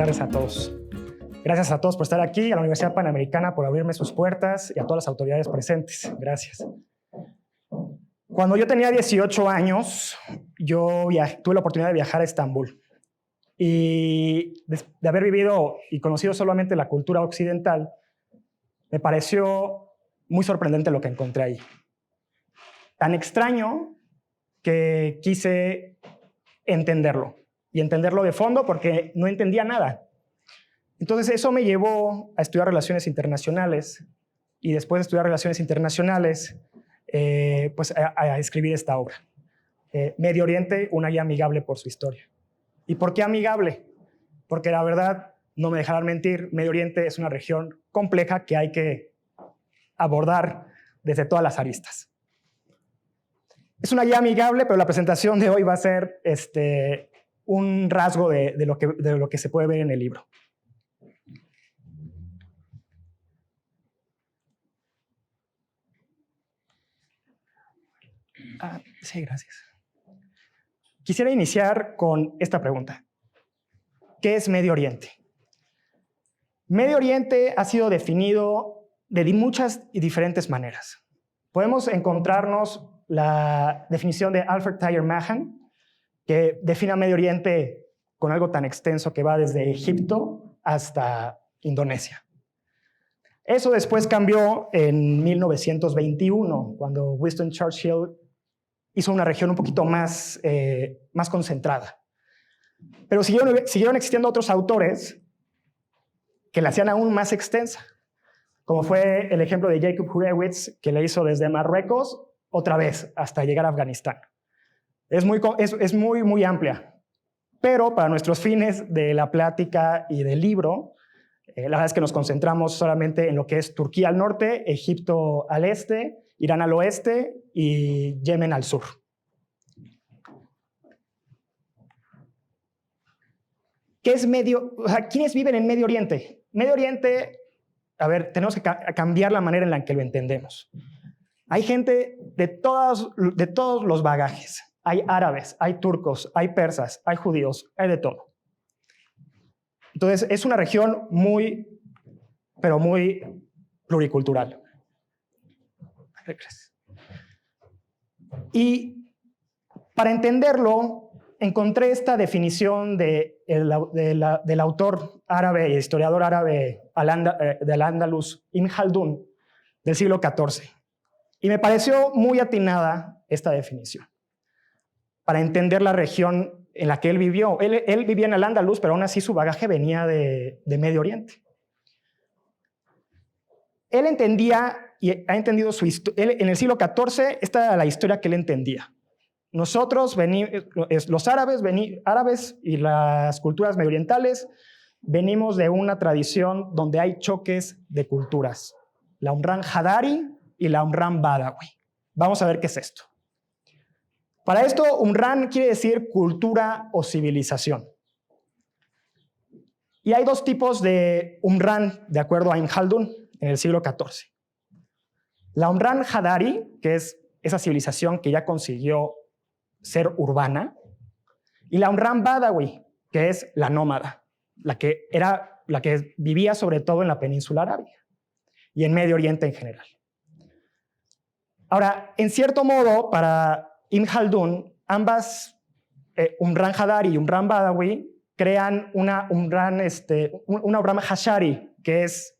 tardes a todos. Gracias a todos por estar aquí, a la Universidad Panamericana por abrirme sus puertas y a todas las autoridades presentes. Gracias. Cuando yo tenía 18 años, tuve la oportunidad de viajar a Estambul. Y de haber vivido y conocido solamente la cultura occidental, me pareció muy sorprendente lo que encontré ahí. Tan extraño que quise entenderlo. Y entenderlo de fondo porque no entendía nada. Entonces eso me llevó a estudiar Relaciones Internacionales. Y después de estudiar Relaciones Internacionales, a escribir esta obra. Medio Oriente, una guía amigable por su historia. ¿Y por qué amigable? Porque la verdad, no me dejarán mentir, Medio Oriente es una región compleja que hay que abordar desde todas las aristas. Es una guía amigable, pero la presentación de hoy va a ser un rasgo de lo que se puede ver en el libro. Sí, gracias. Quisiera iniciar con esta pregunta. ¿Qué es Medio Oriente? Medio Oriente ha sido definido de muchas y diferentes maneras. Podemos encontrarnos la definición de Alfred Thayer Mahan, que define a Medio Oriente con algo tan extenso que va desde Egipto hasta Indonesia. Eso después cambió en 1921, cuando Winston Churchill hizo una región un poquito más concentrada. Pero siguieron existiendo otros autores que la hacían aún más extensa, como fue el ejemplo de Jacob Hurewitz, que le hizo desde Marruecos otra vez hasta llegar a Afganistán. Es muy amplia, pero para nuestros fines de la plática y del libro, la verdad es que nos concentramos solamente en lo que es Turquía al norte, Egipto al este, Irán al oeste y Yemen al sur. ¿Quiénes viven en Medio Oriente? Medio Oriente, tenemos que cambiar la manera en la que lo entendemos. Hay gente de todos los bagajes. Hay árabes, hay turcos, hay persas, hay judíos, hay de todo. Entonces, es una región pero muy pluricultural. Y para entenderlo, encontré esta definición del autor árabe y historiador árabe del Andalus, Ibn Khaldun, del siglo XIV. Y me pareció muy atinada esta definición para entender la región en la que él vivió. Él vivía en el Andalus, pero aún así su bagaje venía de Medio Oriente. Él entendía y ha entendido su historia. En el siglo XIV, esta era la historia que él entendía. Nosotros, los árabes y las culturas medioorientales, venimos de una tradición donde hay choques de culturas. La Umran Hadari y la Umran Badawi. Vamos a ver qué es esto. Para esto, Umran quiere decir cultura o civilización. Y hay dos tipos de Umran, de acuerdo a Ibn Khaldun, en el siglo XIV. La Umran Hadari, que es esa civilización que ya consiguió ser urbana, y la Umran Badawi, que es la nómada, la que vivía sobre todo en la península arábiga y en Medio Oriente en general. Ahora, en cierto modo, para Ibn Khaldun, ambas, Umran Hadari y Umran Badawi, crean una Umran Hashari, que es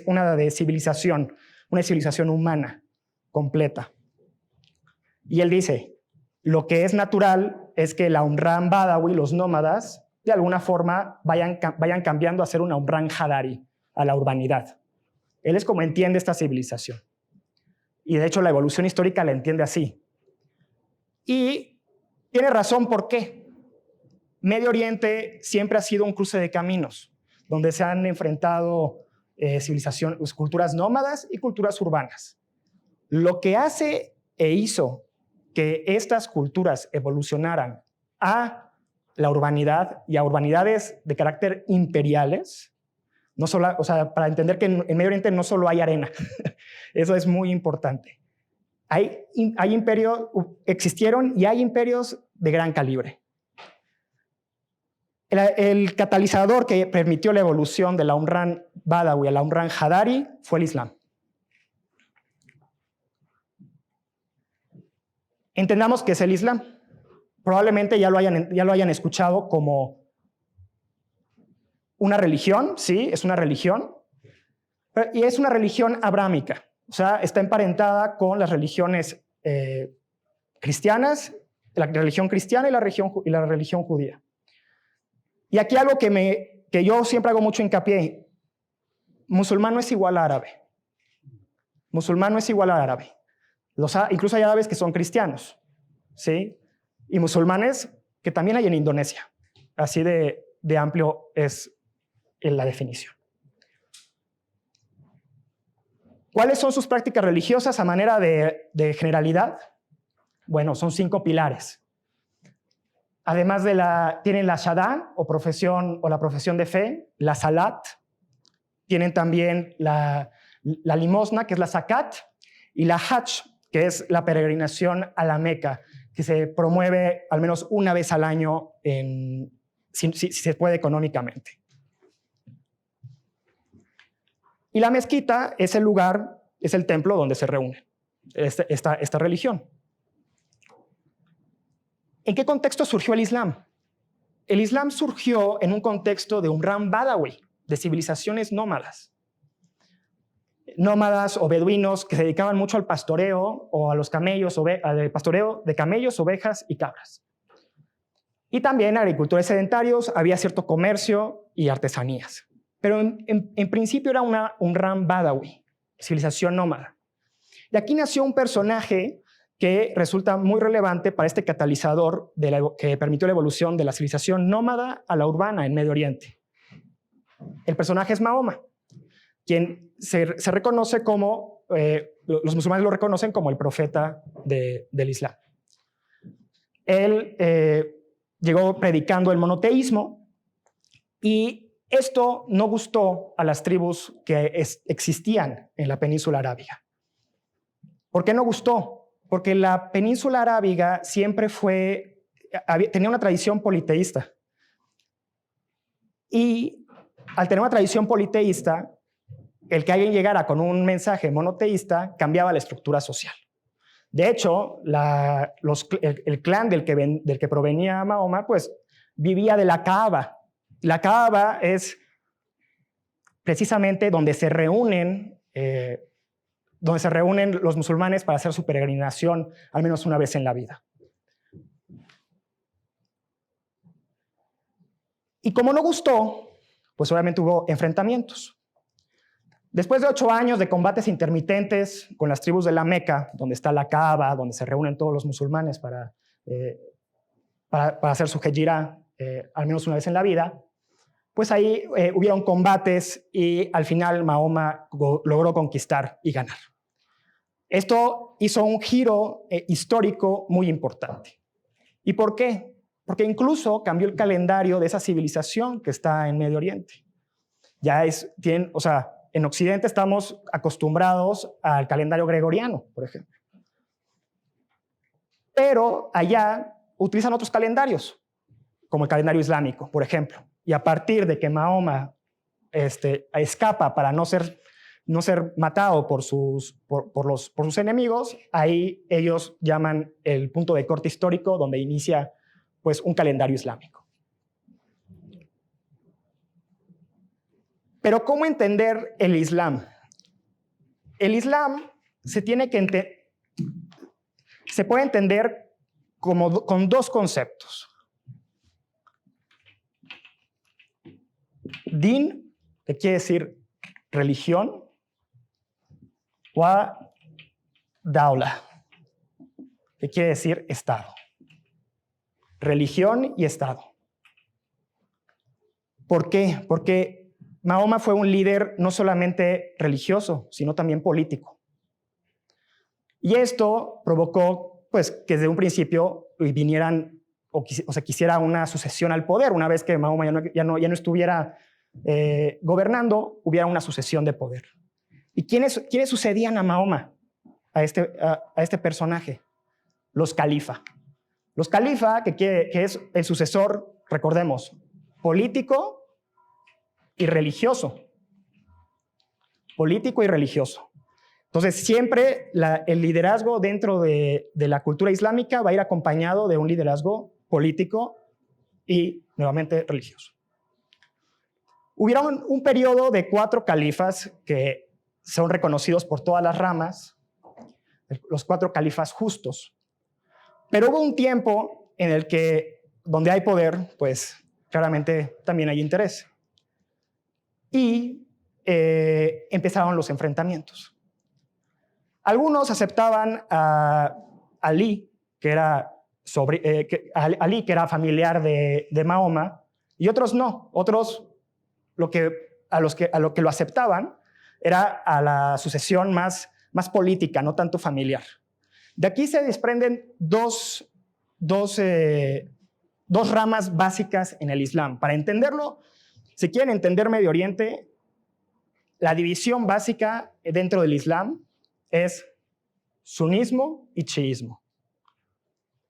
una civilización humana completa. Y él dice, lo que es natural es que la Umran Badawi, los nómadas, de alguna forma vayan cambiando a ser una Umran Hadari, a la urbanidad. Él es como entiende esta civilización. Y de hecho la evolución histórica la entiende así. Y tiene razón, ¿por qué? Medio Oriente siempre ha sido un cruce de caminos, donde se han enfrentado culturas nómadas y culturas urbanas. Lo que hace e hizo que estas culturas evolucionaran a la urbanidad y a urbanidades de carácter imperiales, para entender que en Medio Oriente no solo hay arena, eso es muy importante. Existieron y hay imperios de gran calibre. El catalizador que permitió la evolución de la Umran Badawi a la Umran Hadari fue el Islam. Entendamos qué es el Islam. Probablemente ya lo hayan escuchado como una religión, sí, es una religión, y es una religión abrámica, o sea, está emparentada con las religiones cristianas, la religión cristiana y la religión judía. Y aquí algo que yo siempre hago mucho hincapié: musulmán no es igual a árabe. Musulmán no es igual a árabe. Incluso hay árabes que son cristianos, ¿sí? Y musulmanes que también hay en Indonesia. Así de amplio es la definición. ¿Cuáles son sus prácticas religiosas a manera de generalidad? Bueno, son 5 pilares. Además tienen la Shahada o la profesión de fe, la Salat, tienen también la limosna, que es la Zakat, y la Hajj, que es la peregrinación a la Meca, que se promueve al menos una vez al año si se puede económicamente. Y la mezquita es el lugar, es el templo donde se reúne esta religión. ¿En qué contexto surgió el Islam? El Islam surgió en un contexto de Umran Badawi, de civilizaciones nómadas. Nómadas o beduinos que se dedicaban mucho al pastoreo o a los camellos, al pastoreo de camellos, ovejas y cabras. Y también agricultores sedentarios, había cierto comercio y artesanías. Pero en principio era una Umran Badawi, civilización nómada. Y aquí nació un personaje que resulta muy relevante para este catalizador que permitió la evolución de la civilización nómada a la urbana en Medio Oriente. El personaje es Mahoma, quien se reconoce como, los musulmanes lo reconocen como el profeta del Islam. Él llegó predicando el monoteísmo y esto no gustó a las tribus que existían en la península arábiga. ¿Por qué no gustó? Porque la península arábiga siempre tenía una tradición politeísta. Y al tener una tradición politeísta, el que alguien llegara con un mensaje monoteísta cambiaba la estructura social. De hecho, el clan del que provenía Mahoma, pues vivía de la Kaaba. La Kaaba es precisamente donde se reúnen los musulmanes para hacer su peregrinación al menos una vez en la vida. Y como no gustó, pues obviamente hubo enfrentamientos. Después de 8 años de combates intermitentes con las tribus de la Meca, donde está la Kaaba, donde se reúnen todos los musulmanes para hacer su hejira al menos una vez en la vida, pues ahí hubieron combates y al final Mahoma logró conquistar y ganar. Esto hizo un giro histórico muy importante. ¿Y por qué? Porque incluso cambió el calendario de esa civilización que está en Medio Oriente. En Occidente estamos acostumbrados al calendario gregoriano, por ejemplo. Pero allá utilizan otros calendarios, como el calendario islámico, por ejemplo. Y a partir de que Mahoma escapa para no ser matado por sus enemigos, ahí ellos llaman el punto de corte histórico donde inicia pues, un calendario islámico. Pero ¿cómo entender el Islam? El Islam se puede entender con 2 conceptos. Din, que quiere decir religión, wa daula, que quiere decir Estado. Religión y Estado. ¿Por qué? Porque Mahoma fue un líder no solamente religioso, sino también político. Y esto provocó pues, que desde un principio vinieran se quisiera una sucesión al poder. Una vez que Mahoma ya no estuviera gobernando, hubiera una sucesión de poder. ¿Y quiénes sucedían a Mahoma, a este personaje? Los califa. Los califa, que es el sucesor, recordemos, político y religioso. Político y religioso. Entonces, siempre el liderazgo dentro de la cultura islámica va a ir acompañado de un liderazgo político y, nuevamente, religioso. Hubieron un periodo de 4 califas que son reconocidos por todas las ramas, los 4 califas justos. Pero hubo un tiempo en el que, donde hay poder, pues claramente también hay interés. Y empezaron los enfrentamientos. Algunos aceptaban a Ali, que era, Ali, que era familiar de Mahoma, y otros no. Otros lo que lo aceptaban era a la sucesión más política, no tanto familiar. De aquí se desprenden dos ramas básicas en el Islam. Para entenderlo, si quieren entender Medio Oriente, la división básica dentro del Islam es sunismo y chiismo.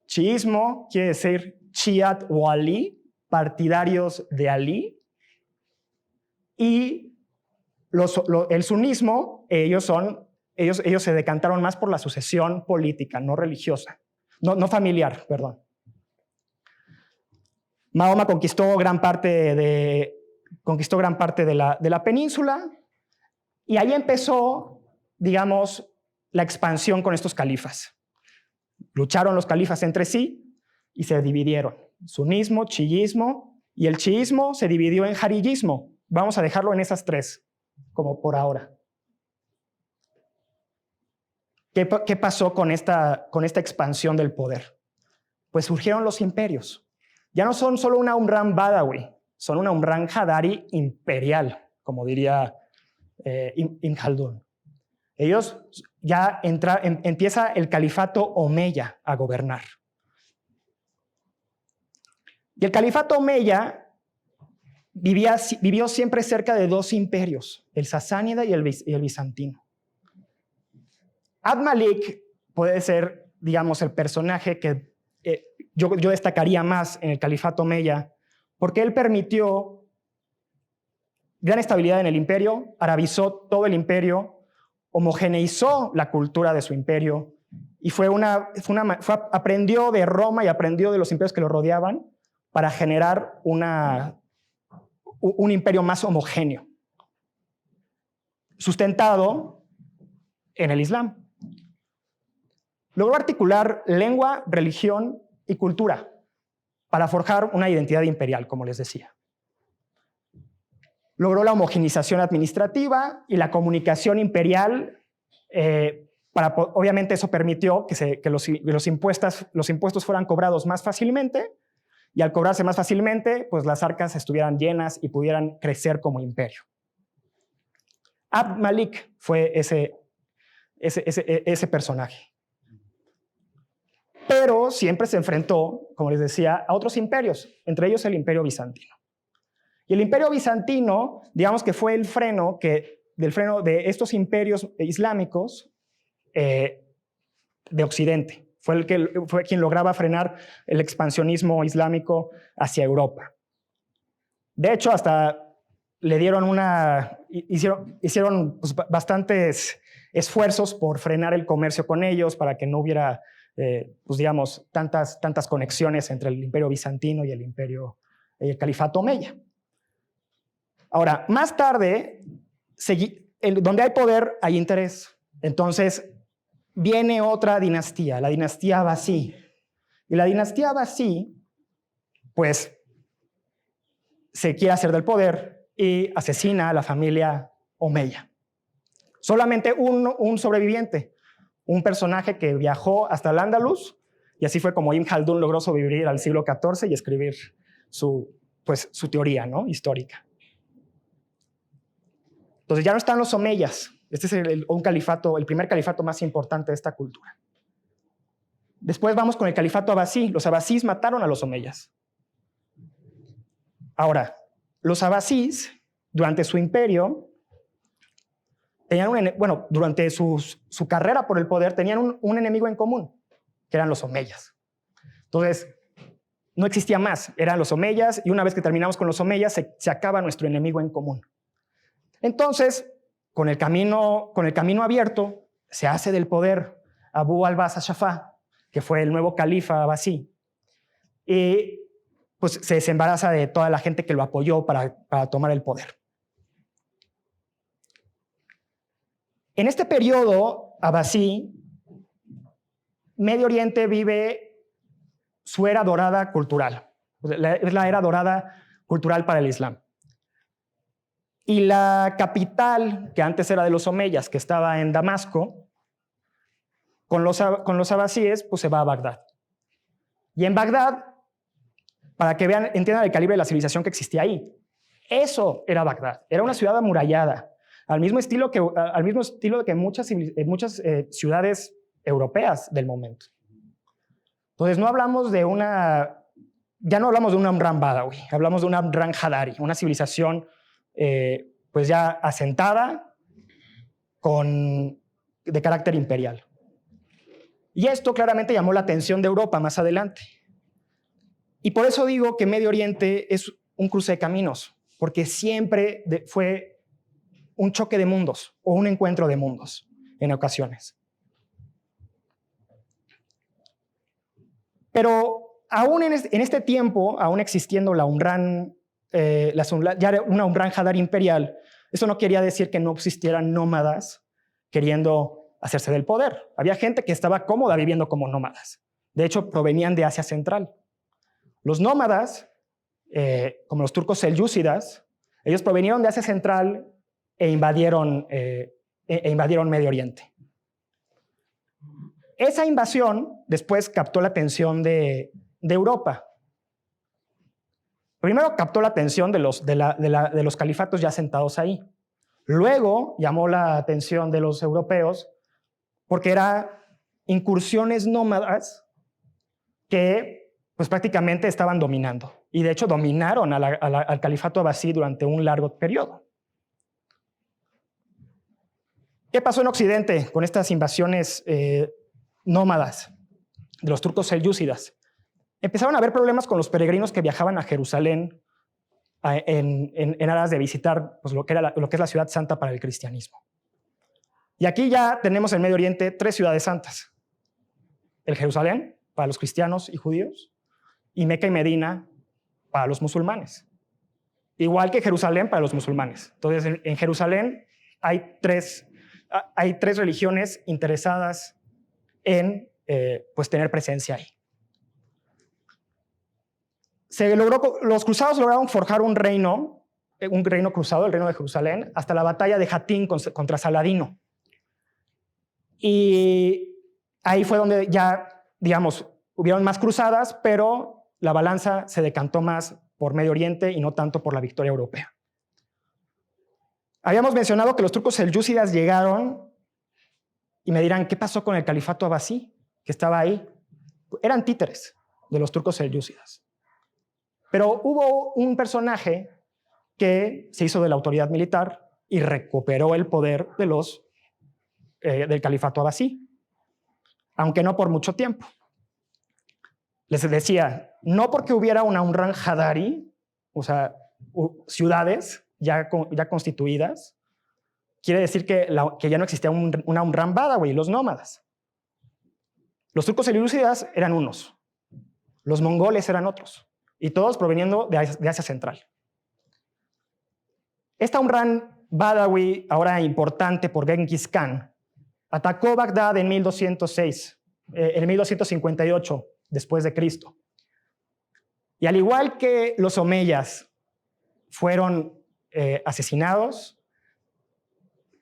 Chiismo quiere decir Chiat o Ali, partidarios de Ali. Y el sunismo, ellos se decantaron más por la sucesión política, no religiosa, no familiar, perdón. Mahoma conquistó gran parte de la península y ahí empezó, digamos, la expansión con estos califas. Lucharon los califas entre sí y se dividieron. Sunismo, chiismo, y el chiismo se dividió en jariyismo. Vamos a dejarlo en esas 3, como por ahora. ¿Qué pasó con esta expansión del poder? Pues surgieron los imperios. Ya no son solo una Umran Badawi, son una Umran Hadari imperial, como diría Ibn Khaldun. Ellos ya empieza el califato omeya a gobernar. Y el califato omeya vivió siempre cerca de 2 imperios, el sasánida y el bizantino. Abd Malik puede ser, digamos, el personaje que yo destacaría más en el califato omeya, porque él permitió gran estabilidad en el imperio, arabizó todo el imperio, homogeneizó la cultura de su imperio y aprendió de Roma y aprendió de los imperios que lo rodeaban para generar un imperio más homogéneo, sustentado en el Islam. Logró articular lengua, religión y cultura para forjar una identidad imperial, como les decía. Logró la homogeneización administrativa y la comunicación imperial. Obviamente eso permitió que los impuestos fueran cobrados más fácilmente, y al cobrarse más fácilmente, pues las arcas estuvieran llenas y pudieran crecer como imperio. Abd Malik fue ese personaje. Pero siempre se enfrentó, como les decía, a otros imperios, entre ellos el Imperio Bizantino. Y el Imperio Bizantino, digamos que fue el freno de estos imperios islámicos de Occidente. Fue quien lograba frenar el expansionismo islámico hacia Europa. De hecho, hasta le dieron hicieron pues, bastantes esfuerzos por frenar el comercio con ellos para que no hubiera pues digamos, tantas conexiones entre el Imperio Bizantino y el Califato Omeya. Ahora, más tarde, donde hay poder, hay interés. Entonces, viene otra dinastía, la dinastía Abbasí. Y la dinastía Abbasí, pues, se quiere hacer del poder y asesina a la familia Omeya. Solamente un sobreviviente, un personaje que viajó hasta el Andalus, y así fue como Ibn Khaldun logró sobrevivir al siglo XIV y escribir su teoría, ¿no?, histórica. Entonces ya no están los omeyas. Este es el primer califato más importante de esta cultura. Después vamos con el califato abasí. Los abasís mataron a los omeyas. Ahora, los abasís, durante su imperio, durante su carrera por el poder, tenían un enemigo en común, que eran los omeyas. Entonces, no existía más, eran los omeyas, y una vez que terminamos con los omeyas, se acaba nuestro enemigo en común. Entonces, con el camino abierto, se hace del poder Abu al-Bas al-Shafá, que fue el nuevo califa abasí, y pues se desembaraza de toda la gente que lo apoyó para tomar el poder. En este periodo abasí, Medio Oriente vive su era dorada cultural. Es la era dorada cultural para el Islam. Y la capital, que antes era de los omeyas, que estaba en Damasco, con los abasíes, pues se va a Bagdad. Y en Bagdad, para que entiendan el calibre de la civilización que existía ahí, eso era Bagdad. Era una ciudad amurallada, al mismo estilo que muchas ciudades europeas del momento. Entonces ya no hablamos de un Amran Badawi, hablamos de un Amran Hadari, una civilización pues ya asentada de carácter imperial. Y esto claramente llamó la atención de Europa más adelante. Y por eso digo que Medio Oriente es un cruce de caminos, porque siempre fue un choque de mundos o un encuentro de mundos en ocasiones. Pero aún en este tiempo, aún existiendo la Umran, ya una Umran Hadar imperial, eso no quería decir que no existieran nómadas queriendo hacerse del poder. Había gente que estaba cómoda viviendo como nómadas. De hecho, provenían de Asia Central. Los nómadas, como los turcos selyúcidas, ellos provenieron de Asia Central e invadieron Medio Oriente. Esa invasión después captó la atención de Europa. Primero captó la atención de los califatos ya sentados ahí. Luego llamó la atención de los europeos porque eran incursiones nómadas que pues, prácticamente estaban dominando. Y de hecho dominaron al califato abasí durante un largo periodo. ¿Qué pasó en Occidente con estas invasiones nómadas de los turcos selyúcidas? Empezaron a haber problemas con los peregrinos que viajaban a Jerusalén en aras de visitar pues, lo que es la ciudad santa para el cristianismo. Y aquí ya tenemos en Medio Oriente 3 ciudades santas. El Jerusalén, para los cristianos y judíos, y Meca y Medina, para los musulmanes. Igual que Jerusalén para los musulmanes. Entonces, en Jerusalén hay tres religiones interesadas en pues, tener presencia ahí. Los cruzados lograron forjar un reino cruzado, el reino de Jerusalén, hasta la batalla de Jatín contra Saladino. Y ahí fue donde ya, digamos, hubieron más cruzadas, pero la balanza se decantó más por Medio Oriente y no tanto por la victoria europea. Habíamos mencionado que los turcos selyúcidas llegaron y me dirán, ¿qué pasó con el califato abasí que estaba ahí? Eran títeres de los turcos selyúcidas. Pero hubo un personaje que se hizo de la autoridad militar y recuperó el poder del califato abasí, aunque no por mucho tiempo. Les decía, no porque hubiera una Umran Hadari, o sea, ciudades ya constituidas, quiere decir que ya no existía una Umran Badawi, los nómadas. Los turcos selyúcidas eran unos, los mongoles eran otros, y todos proveniendo de Asia Central. Esta Umran Badawi, ahora importante por Genghis Khan, atacó Bagdad en 1258 después de Cristo. Y al igual que los omeyas fueron asesinados,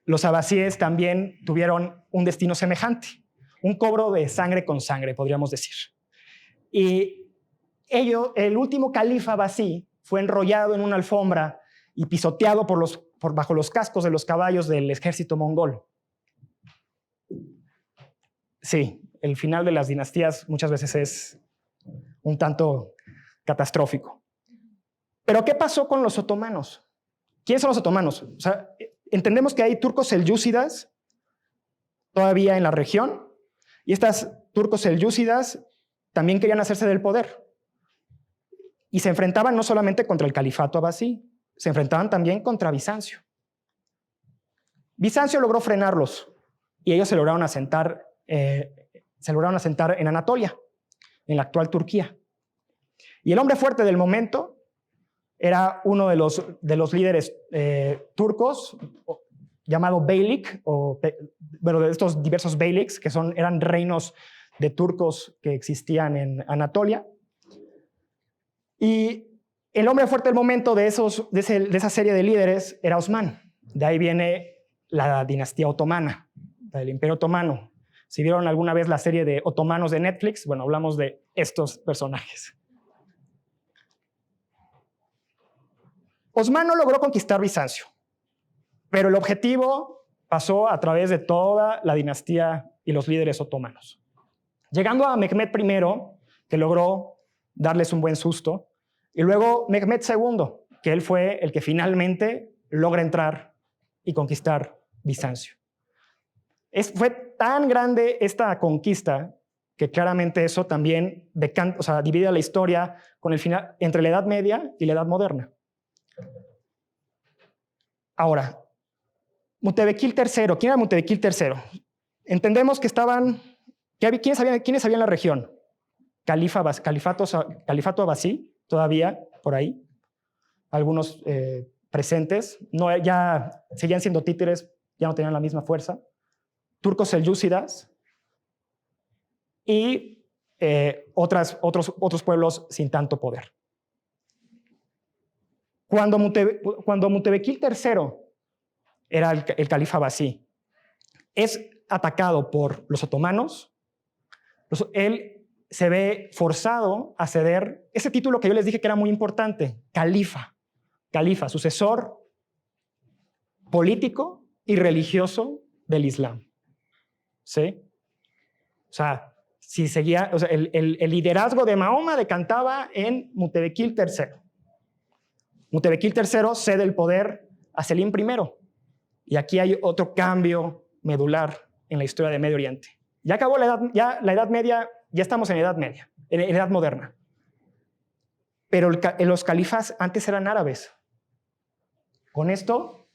los abasíes también tuvieron un destino semejante, un cobro de sangre con sangre, podríamos decir. Y el último califa abasí fue enrollado en una alfombra y pisoteado bajo los cascos de los caballos del ejército mongol. Sí, el final de las dinastías muchas veces es un tanto catastrófico. Pero ¿qué pasó con los otomanos? ¿Quiénes son los otomanos? O sea, entendemos que hay turcos selyúcidas todavía en la región y estas turcos selyúcidas también querían hacerse del poder. Y se enfrentaban no solamente contra el califato abasí, se enfrentaban también contra Bizancio. Bizancio logró frenarlos y ellos se lograron asentar en Anatolia, en la actual Turquía. Y el hombre fuerte del momento era uno de los líderes turcos, llamado Beylik, de estos diversos Beyliks, que eran reinos de turcos que existían en Anatolia. Y el hombre fuerte del momento de esa serie de líderes era Osmán. De ahí viene la dinastía otomana, del Imperio Otomano. Si vieron alguna vez la serie de Otomanos de Netflix, bueno, hablamos de estos personajes. Osmán no logró conquistar Bizancio, pero el objetivo pasó a través de toda la dinastía y los líderes otomanos. Llegando a Mehmed I, que logró darles un buen susto, y luego Mehmed II, que él fue el que finalmente logra entrar y conquistar Bizancio. Fue tan grande esta conquista que claramente eso también divide la historia con el final entre la Edad Media y la Edad Moderna. Ahora, Mutebequil III. ¿Quién era Mutebequil III? Entendemos que ¿quiénes habían en la región? Califato Abasí, todavía por ahí. Algunos presentes. Ya seguían siendo títeres, ya no tenían la misma fuerza. Turcos selyúcidas y otros pueblos sin tanto poder. Cuando Mutebequil III era el califa abasí, es atacado por los otomanos, él se ve forzado a ceder ese título que yo les dije que era muy importante, califa, sucesor político y religioso del Islam. ¿Sí? O sea, el liderazgo de Mahoma decantaba en Mutebequil III. Mutebequil III cede el poder a Selim I. Y aquí hay otro cambio medular en la historia de Medio Oriente. Ya acabó la Edad Media, ya estamos en Edad Media, en Edad Moderna. Pero los califas antes eran árabes. Con esto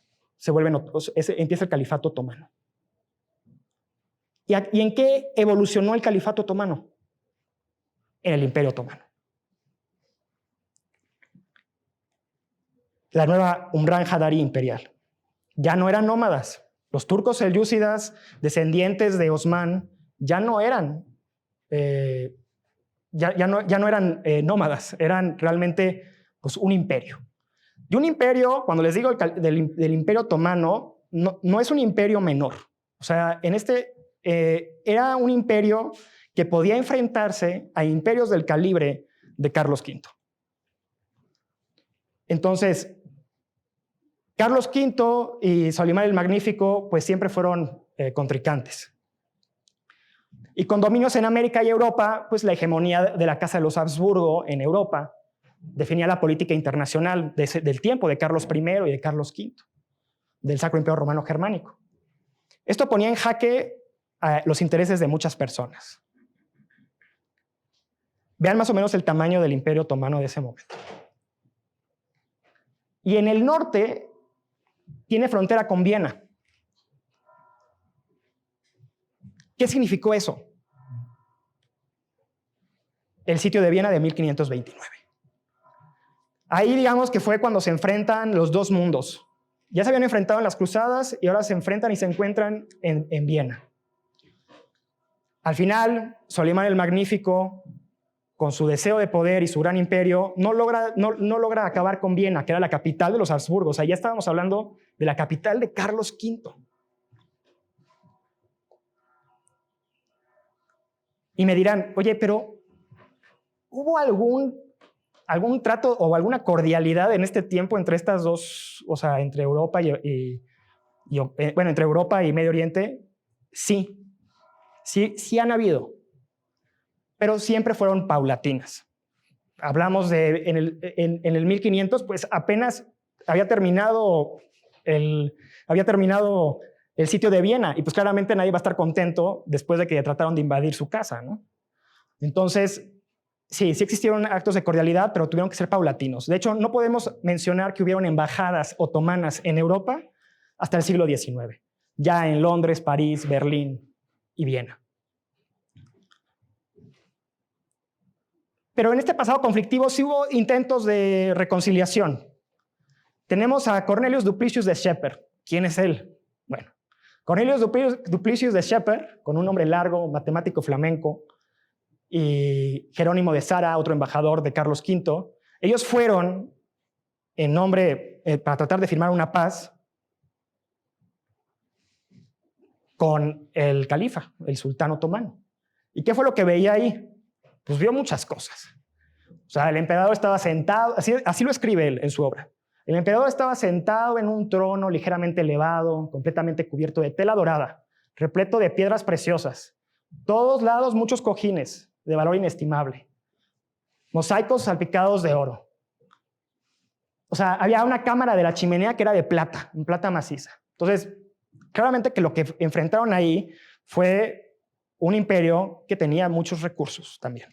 empieza el califato otomano. ¿Y en qué evolucionó el califato otomano? En el Imperio Otomano. La nueva Umran Hadari imperial. Ya no eran nómadas. Los turcos selyúcidas, descendientes de Osmán, ya no eran nómadas, eran realmente pues, un imperio. Y un imperio, cuando les digo del Imperio Otomano, no es un imperio menor. O sea, era un imperio que podía enfrentarse a imperios del calibre de Carlos V. Entonces, Carlos V y Solimán el Magnífico pues siempre fueron contrincantes. Y con dominios en América y Europa, pues la hegemonía de la Casa de los Habsburgo en Europa definía la política internacional del tiempo de Carlos I y de Carlos V, del Sacro Imperio Romano Germánico. Esto ponía en jaque los intereses de muchas personas. Vean más o menos el tamaño del Imperio Otomano de ese momento. Y en el norte tiene frontera con Viena. ¿Qué significó eso? El sitio de Viena de 1529. Ahí digamos que fue cuando se enfrentan los dos mundos. Ya se habían enfrentado en las cruzadas y ahora se enfrentan y se encuentran en Viena. Al final, Solimán el Magnífico, con su deseo de poder y su gran imperio, no logra acabar con Viena, que era la capital de los Habsburgos. Allá estábamos hablando de la capital de Carlos V. Y me dirán, oye, pero ¿hubo algún trato o alguna cordialidad en este tiempo entre estas dos, o sea, entre Europa entre Europa y Medio Oriente? Sí han habido, pero siempre fueron paulatinas. Hablamos en el 1500, pues apenas había terminado el sitio de Viena y pues claramente nadie va a estar contento después de que trataron de invadir su casa, ¿no? Entonces, sí, sí existieron actos de cordialidad, pero tuvieron que ser paulatinos. De hecho, no podemos mencionar que hubieron embajadas otomanas en Europa hasta el siglo XIX, ya en Londres, París, Berlín y Viena. Pero en este pasado conflictivo sí hubo intentos de reconciliación. Tenemos a Cornelius Duplicius de Shepherd. ¿Quién es él? Bueno, Cornelius Duplicius de Shepherd, con un nombre largo, matemático flamenco, y Jerónimo de Sara, otro embajador de Carlos V, ellos fueron en nombre, para tratar de firmar una paz con el califa, el sultán otomano. ¿Y qué fue lo que veía ahí? Pues vio muchas cosas. O sea, el emperador estaba sentado, así lo escribe él en su obra. El emperador estaba sentado en un trono ligeramente elevado, completamente cubierto de tela dorada, repleto de piedras preciosas. Todos lados muchos cojines de valor inestimable. Mosaicos salpicados de oro. O sea, había una cámara de la chimenea que era de plata, en plata maciza. Entonces, claramente que lo que enfrentaron ahí fue un imperio que tenía muchos recursos también.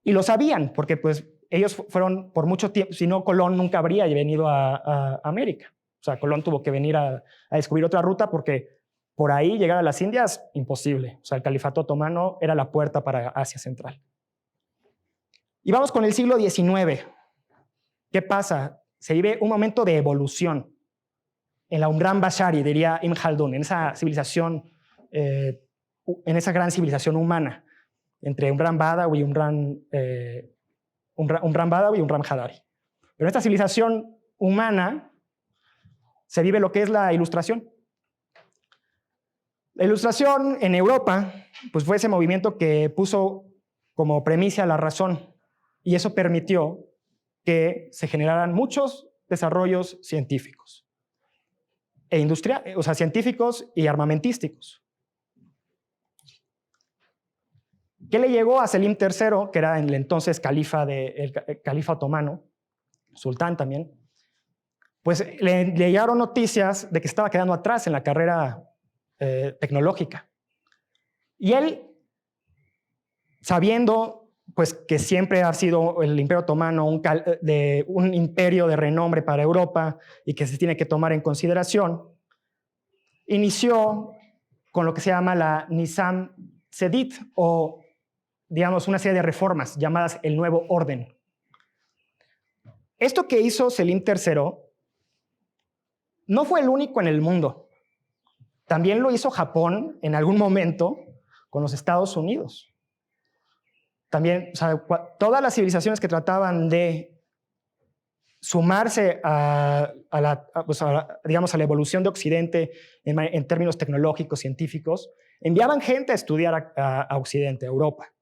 Y lo sabían, porque pues ellos fueron por mucho tiempo, si no Colón nunca habría venido a América. O sea, Colón tuvo que venir a descubrir otra ruta porque por ahí llegar a las Indias, imposible. O sea, el califato otomano era la puerta para Asia Central. Y vamos con el siglo XIX. ¿Qué pasa? Se vive un momento de evolución en la Umran Bashari, diría Ibn Khaldun, en esa civilización, en esa gran civilización humana, entre Umran Badawi y Umran Badawi y Umran Hadari. Pero en esta civilización humana se vive lo que es la Ilustración. La Ilustración en Europa pues fue ese movimiento que puso como premisa la razón, y eso permitió que se generaran muchos desarrollos científicos e industriales, o sea, científicos y armamentísticos. ¿Qué le llegó a Selim III, que era el entonces califa otomano, sultán también? Pues le llegaron noticias de que estaba quedando atrás en la carrera tecnológica. Y él, sabiendo pues, que siempre ha sido el Imperio Otomano un imperio de renombre para Europa y que se tiene que tomar en consideración, inició con lo que se llama la Nizam Sedit, o digamos una serie de reformas llamadas el Nuevo Orden. Esto que hizo Selim III no fue el único en el mundo. También lo hizo Japón en algún momento con los Estados Unidos. También, o sea, todas las civilizaciones que trataban de sumarse digamos, a la evolución de Occidente en términos tecnológicos, científicos, enviaban gente a estudiar a Occidente, a Europa.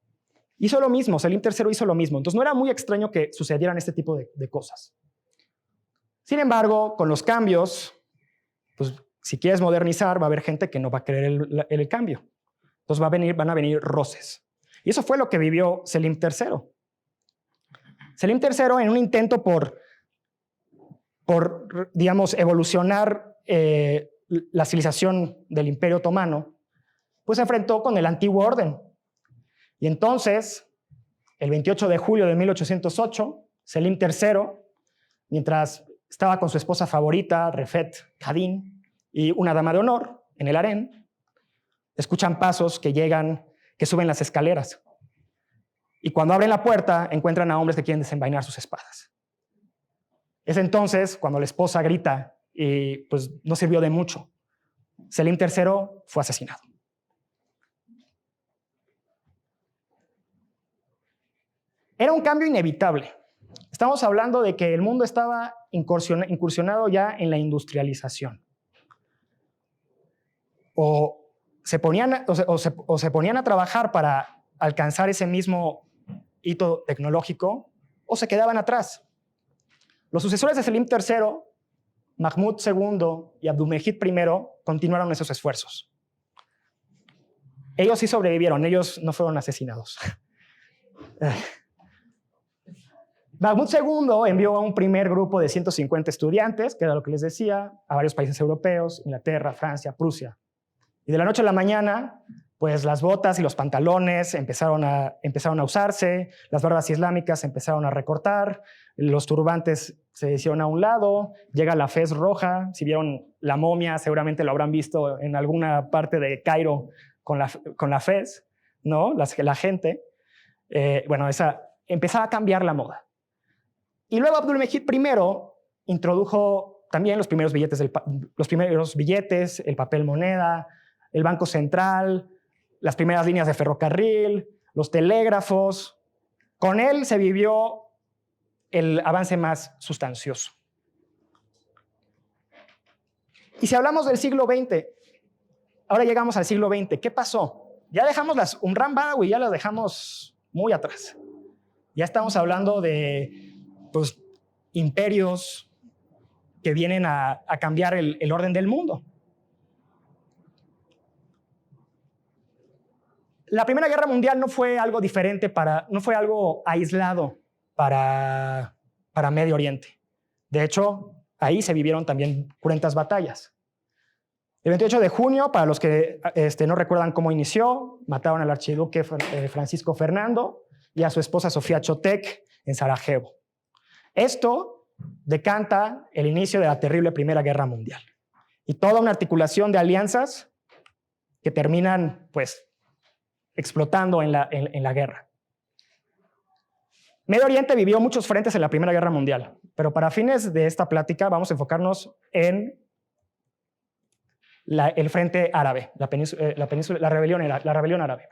Hizo lo mismo, Selim III hizo lo mismo. Entonces no era muy extraño que sucedieran este tipo de cosas. Sin embargo, con los cambios, pues si quieres modernizar, va a haber gente que no va a querer el cambio. Entonces van a venir roces. Y eso fue lo que vivió Selim III. Selim III, en un intento por digamos, evolucionar la civilización del Imperio Otomano, pues se enfrentó con el antiguo orden. Y entonces, el 28 de julio de 1808, Selim III, mientras estaba con su esposa favorita, Refet Kadin, y una dama de honor en el harén, escuchan pasos que suben las escaleras. Y cuando abren la puerta, encuentran a hombres que quieren desenvainar sus espadas. Es entonces cuando la esposa grita y pues no sirvió de mucho. Selim III fue asesinado. Era un cambio inevitable. Estamos hablando de que el mundo estaba incursionado ya en la industrialización. O se ponían a trabajar para alcanzar ese mismo hito tecnológico, o se quedaban atrás. Los sucesores de Selim III, Mahmud II y Abdülmecid I, continuaron esos esfuerzos. Ellos sí sobrevivieron, ellos no fueron asesinados. Mahmud II envió a un primer grupo de 150 estudiantes, que era lo que les decía, a varios países europeos, Inglaterra, Francia, Prusia. Y de la noche a la mañana, pues las botas y los pantalones empezaron a usarse, las barbas islámicas empezaron a recortar, los turbantes se hicieron a un lado, llega la fez roja. Si vieron La Momia, seguramente lo habrán visto en alguna parte de Cairo con la fez, ¿no? La gente. Bueno, empezaba a cambiar la moda. Y luego Abdülmecid I introdujo también los primeros billetes, el papel moneda, el banco central, las primeras líneas de ferrocarril, los telégrafos. Con él se vivió el avance más sustancioso. Y si hablamos del siglo XX, ahora llegamos al siglo XX, ¿qué pasó? Ya dejamos las Umran Badawi, ya las dejamos muy atrás. Ya estamos hablando de pues, imperios que vienen a cambiar el orden del mundo. La Primera Guerra Mundial no fue algo diferente, no fue algo aislado para Medio Oriente. De hecho, ahí se vivieron también cruentas batallas. El 28 de junio, para los que no recuerdan cómo inició, mataron al archiduque Francisco Fernando y a su esposa Sofía Chotek en Sarajevo. Esto decanta el inicio de la terrible Primera Guerra Mundial y toda una articulación de alianzas que terminan, pues, explotando en la guerra. Medio Oriente vivió muchos frentes en la Primera Guerra Mundial, pero para fines de esta plática vamos a enfocarnos en el frente árabe, la rebelión árabe.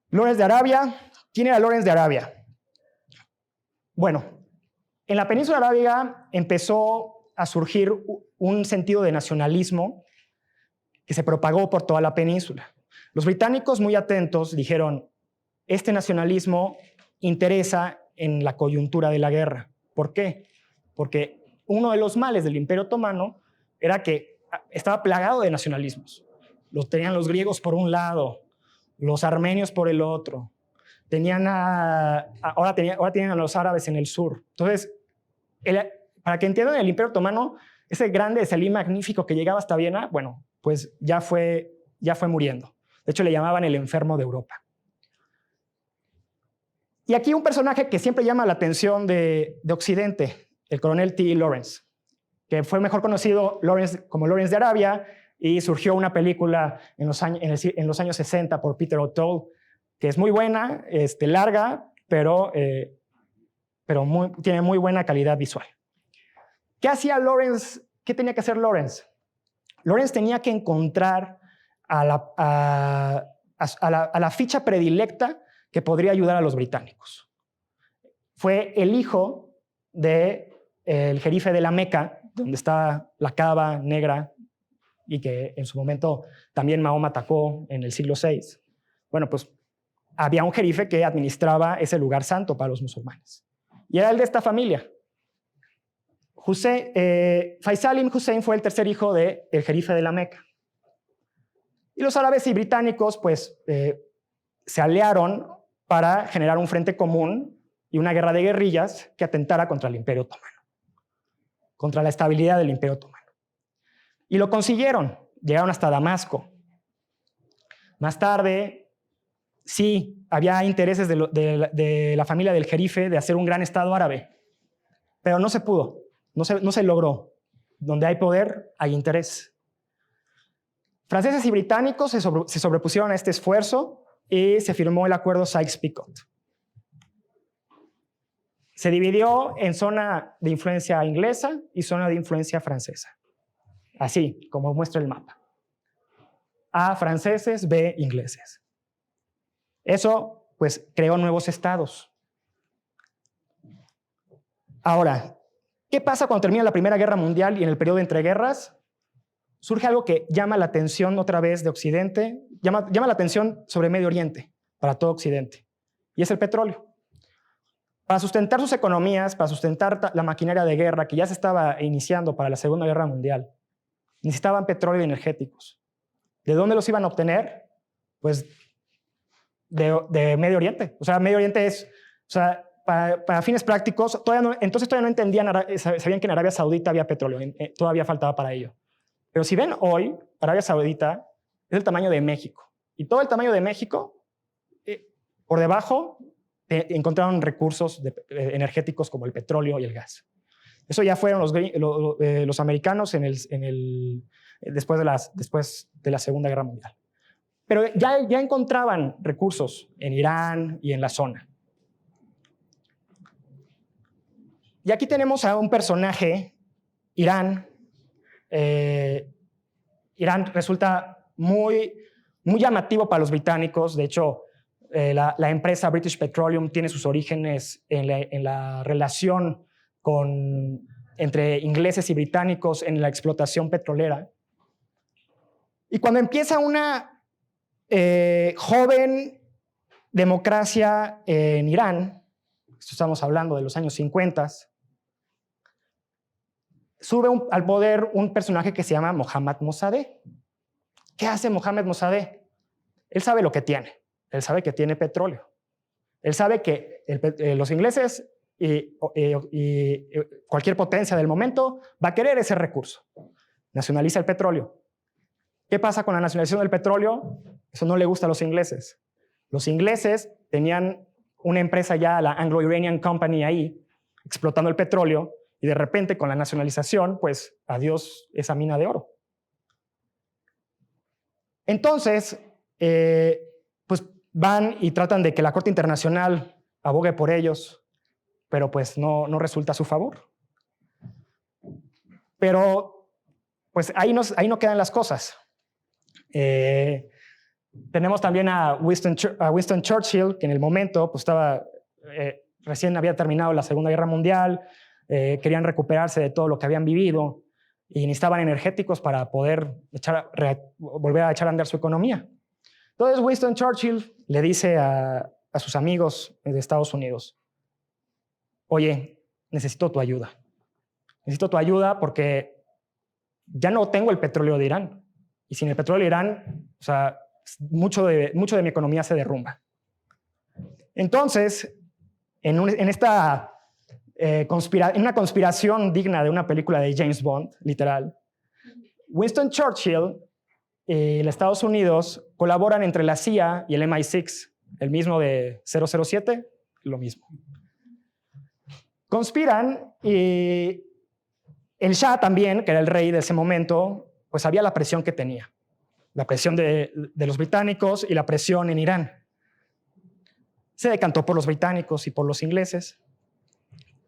Lawrence de Arabia. ¿Quién era Lawrence de Arabia? Bueno, en la península arábiga empezó a surgir un sentido de nacionalismo que se propagó por toda la península. Los británicos, muy atentos, dijeron: este nacionalismo interesa en la coyuntura de la guerra. ¿Por qué? Porque uno de los males del Imperio Otomano era que estaba plagado de nacionalismos. Los tenían los griegos por un lado, los armenios por el otro. Ahora tienen a los árabes en el sur. Entonces, para que entiendan, el Imperio Otomano, ese grande, ese magnífico que llegaba hasta Viena, bueno, pues ya fue muriendo. De hecho, le llamaban el enfermo de Europa. Y aquí un personaje que siempre llama la atención de Occidente, el coronel T. Lawrence, que fue mejor conocido como Lawrence de Arabia, y surgió una película en los años 60 por Peter O'Toole, que es muy buena, larga, pero tiene muy buena calidad visual. ¿Qué hacía Lawrence? ¿Qué tenía que hacer Lawrence? Lawrence tenía que encontrar a la ficha predilecta que podría ayudar a los británicos. Fue el hijo del jerife de la Meca, donde está la Kaaba negra y que en su momento también Mahoma atacó en el siglo VI. Bueno, pues había un jerife que administraba ese lugar santo para los musulmanes. Y era el de esta familia. Faisal ibn Hussein fue el tercer hijo del jerife de la Meca. Y los árabes y británicos pues, se aliaron para generar un frente común y una guerra de guerrillas que atentara contra el Imperio Otomano, contra la estabilidad del Imperio Otomano. Y lo consiguieron, llegaron hasta Damasco. Más tarde, sí, había intereses de la familia del jerife de hacer un gran estado árabe, pero no se pudo, no se logró. Donde hay poder, hay interés. Franceses y británicos se sobrepusieron a este esfuerzo y se firmó el acuerdo Sykes-Picot. Se dividió en zona de influencia inglesa y zona de influencia francesa. Así, como muestra el mapa. A franceses, B ingleses. Eso, pues, creó nuevos estados. Ahora, ¿qué pasa cuando termina la Primera Guerra Mundial y en el periodo de entreguerras? Surge algo que llama la atención otra vez de Occidente, llama la atención sobre Medio Oriente, para todo Occidente, y es el petróleo. Para sustentar sus economías, para sustentar la maquinaria de guerra que ya se estaba iniciando para la Segunda Guerra Mundial, necesitaban petróleo y energéticos. ¿De dónde los iban a obtener? Pues de Medio Oriente. O sea, Medio Oriente es, o sea, para fines prácticos, entonces todavía no entendían, sabían que en Arabia Saudita había petróleo, todavía faltaba para ello. Pero si ven hoy, Arabia Saudita es el tamaño de México. y todo el tamaño de México, por debajo encontraron recursos energéticos como el petróleo y el gas. Eso ya fueron los americanos después de la Segunda Guerra Mundial. Pero ya encontraban recursos en Irán y en la zona. Y aquí tenemos a un personaje, Irán. Irán resulta muy llamativo para los británicos. De hecho, la empresa British Petroleum tiene sus orígenes en la relación entre ingleses y británicos en la explotación petrolera. Y cuando empieza una joven democracia en Irán, esto estamos hablando de los años 50, sube al poder un personaje que se llama Mohammad Mossadegh. ¿Qué hace Mohammad Mossadegh? Él sabe lo que tiene. Él sabe que tiene petróleo. Él sabe que los ingleses y cualquier potencia del momento va a querer ese recurso. Nacionaliza el petróleo. ¿Qué pasa con la nacionalización del petróleo? Eso no le gusta a los ingleses. Los ingleses tenían una empresa ya, la Anglo-Iranian Company, ahí, explotando el petróleo, y de repente con la nacionalización, pues adiós esa mina de oro. Entonces, pues van y tratan de que la Corte Internacional abogue por ellos, pero pues no resulta a su favor. Pero pues ahí no quedan las cosas. Tenemos también a Winston Churchill, que en el momento pues recién había terminado la Segunda Guerra Mundial, querían recuperarse de todo lo que habían vivido y necesitaban energéticos para poder volver a echar a andar su economía. Entonces Winston Churchill le dice a sus amigos de Estados Unidos: oye, necesito tu ayuda. Necesito tu ayuda porque ya no tengo el petróleo de Irán. Y sin el petróleo de Irán, o sea, mucho de mi economía se derrumba. Entonces, en una conspiración digna de una película de James Bond, literal, Winston Churchill y los Estados Unidos colaboran entre la CIA y el MI6, el mismo de 007, lo mismo. Conspiran y el Shah también, que era el rey de ese momento, pues sabía la presión que tenía. La presión de los británicos y la presión en Irán. Se decantó por los británicos y por los ingleses.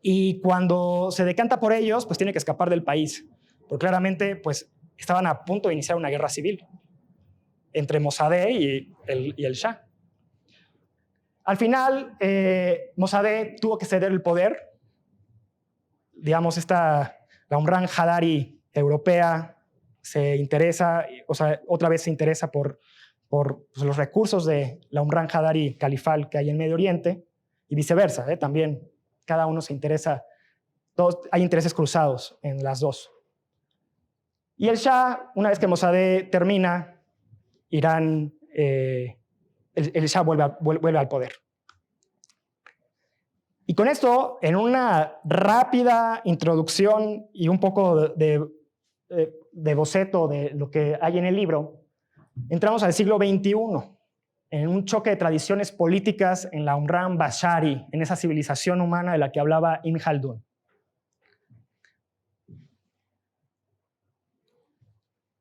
Y cuando se decanta por ellos, pues tiene que escapar del país. Porque claramente pues, estaban a punto de iniciar una guerra civil entre Mossadegh y el Shah. Al final, Mossadegh tuvo que ceder el poder. Digamos, la Umran Hadari europea se interesa, o sea, otra vez se interesa por pues, los recursos de la Umran Hadari califal que hay en Medio Oriente y viceversa, también cada uno se interesa, hay intereses cruzados en las dos. Y el Shah, una vez que Mossadegh termina, Irán, el Shah vuelve al poder. Y con esto, en una rápida introducción y un poco de boceto de lo que hay en el libro, entramos al siglo XXI, en un choque de tradiciones políticas en la Umran Bashari, en esa civilización humana de la que hablaba Ibn Khaldun.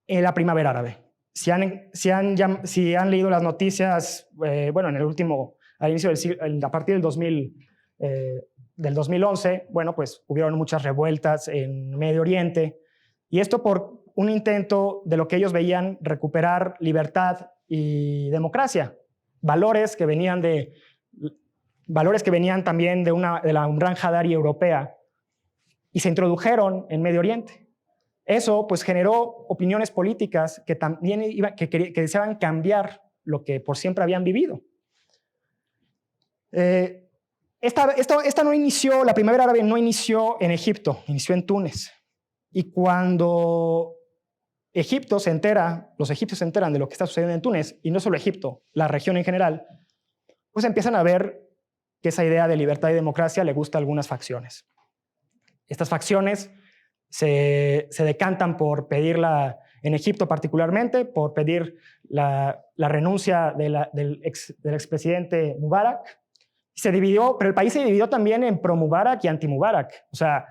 En la primavera árabe. Si han leído las noticias, bueno, al inicio del siglo, a partir del 2011, bueno, pues hubieron muchas revueltas en Medio Oriente, y esto por un intento de lo que ellos veían recuperar libertad y democracia, valores que venían también de la Umran Hadari europea y se introdujeron en Medio Oriente. Eso pues generó opiniones políticas que también que deseaban cambiar lo que por siempre habían vivido. Esta no inició, la primavera árabe no inició en Egipto, inició en Túnez. Y cuando los egipcios se enteran de lo que está sucediendo en Túnez, y no solo Egipto, la región en general, pues empiezan a ver que esa idea de libertad y democracia le gusta a algunas facciones. Estas facciones se decantan por pedir en Egipto particularmente, por pedir la renuncia del expresidente Mubarak. Se dividió, pero el país se dividió también en pro-Mubarak y anti-Mubarak. O sea,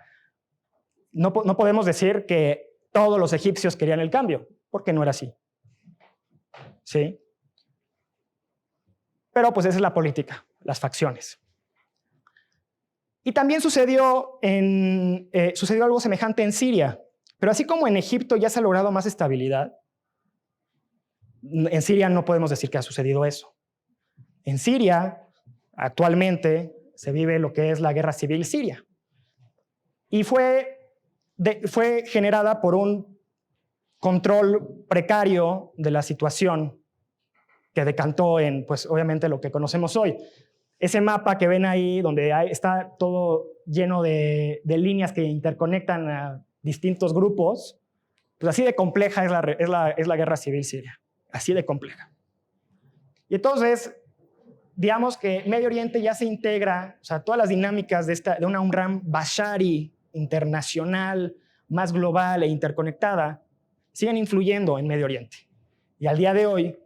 no podemos decir que todos los egipcios querían el cambio, porque no era así. ¿Sí? Pero pues esa es la política, las facciones. Y también sucedió algo semejante en Siria. Pero así como en Egipto ya se ha logrado más estabilidad, en Siria no podemos decir que ha sucedido eso. En Siria, actualmente, se vive lo que es la guerra civil siria. Y fue generada por un control precario de la situación que decantó en, pues, obviamente, lo que conocemos hoy. Ese mapa que ven ahí, donde está todo lleno de líneas que interconectan a distintos grupos, pues así de compleja es la guerra civil siria. Así de compleja. Y entonces, digamos que Medio Oriente ya se integra, o sea, todas las dinámicas de una UNRWA Bashari internacional, más global e interconectada, siguen influyendo en Medio Oriente. Y al día de hoy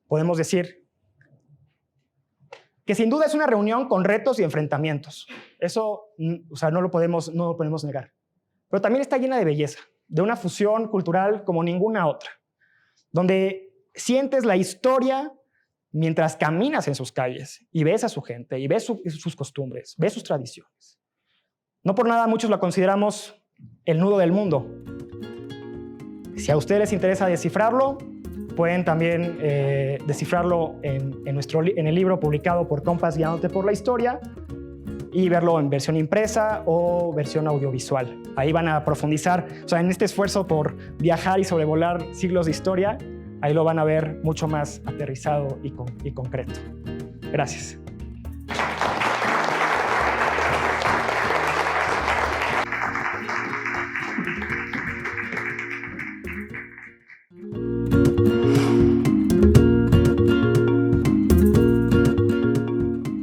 podemos decir que sin duda es una reunión con retos y enfrentamientos. Eso, o sea, no lo podemos negar. Pero también está llena de belleza, de una fusión cultural como ninguna otra, donde sientes la historia mientras caminas en sus calles y ves a su gente, y ves sus costumbres, ves sus tradiciones. No por nada muchos la consideramos el nudo del mundo. Si a ustedes les interesa descifrarlo, pueden también descifrarlo en el libro publicado por Compass Guiándote por la Historia y verlo en versión impresa o versión audiovisual. Ahí van a profundizar, o sea, en este esfuerzo por viajar y sobrevolar siglos de historia, ahí lo van a ver mucho más aterrizado y concreto. Gracias.